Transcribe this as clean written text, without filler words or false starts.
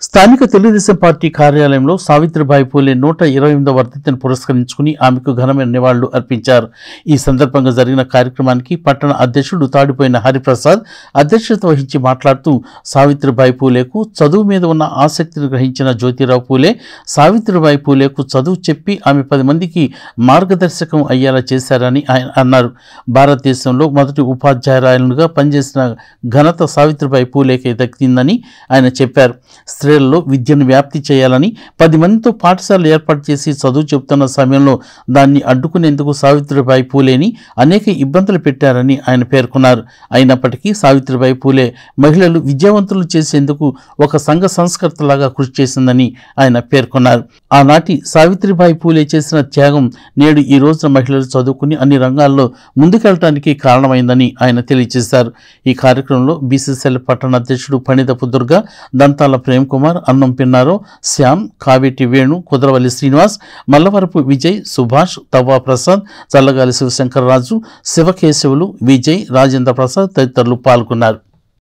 స్థానిక తెలుగుదేశం పార్టీ కార్యాలయంలో సావిత్రిబాయి పూలే 128వ వర్ధంతిని పురస్కరించుకుని ఆమెకు ఘనమైన నివాళులు అర్పించారు. ఈ సందర్భంగా జరిగిన కార్యక్రమానికి పట్టణ అధ్యక్షుడు తాడిపోయిన హరిప్రసాద్ అధ్యక్షత వహించి మాట్లాడుతూ సావిత్రిబాయి పూలేకు చదువు మీద ఉన్న ఆసక్తిని గ్రహించిన జ్యోతిరావు పూలే సావిత్రిబాయి పూలేకు చదువు చెప్పి ఆమె 10 మందికి మార్గదర్శకం అయ్యేలా చేశారని ఆయన అన్నారు. భారతదేశంలో మొదటి ఉపాధ్యాయురాలుగా పనిచేసిన ఘనత సావిత్రిబాయి పూలేకే దక్కిందని ఆయన చెప్పారు. స్త్రీలలో విద్యను వ్యాప్తి చేయాలని 10 మందితో పాఠశాలలు ఏర్పాటు చేసి చదువు చెబుతున్న సమయంలో దాన్ని అడ్డుకునేందుకు సావిత్రిబాయి పూలేని అనేక ఇబ్బందులు పెట్టారని ఆయన పేర్కొన్నారు. అయినప్పటికీ సావిత్రిబాయి పూలే మహిళలు విద్యావంతులు చేసేందుకు ఒక సంఘ సంస్కర్తలాగా కృషి చేసిందని ఆయన పేర్కొన్నారు. ఆనాటి సావిత్రిబాయి పూలే చేసిన త్యాగం నేడు ఈ రోజున మహిళలు చదువుకుని అన్ని రంగాల్లో ముందుకెళ్ళటానికి కారణమైందని ఆయన తెలియజేశారు. ఈ కార్యక్రమంలో బీసీసీఎల్ పట్టణ అధ్యక్షుడు పణిదపు దుర్గా, దంతాల ప్రేమ్ కుమార్, అన్నం పిన్నారో, శ్యామ్, కావేటి వేణు, కుదరవల్లి శ్రీనివాస్, మల్లవరపు విజయ్, సుభాష్, తవ్వా ప్రసాద్, చల్లగాలి శివశంకర్ రాజు, శివకేశవులు, విజయ్, రాజేంద్ర ప్రసాద్ తదితరులు పాల్గొన్నారు.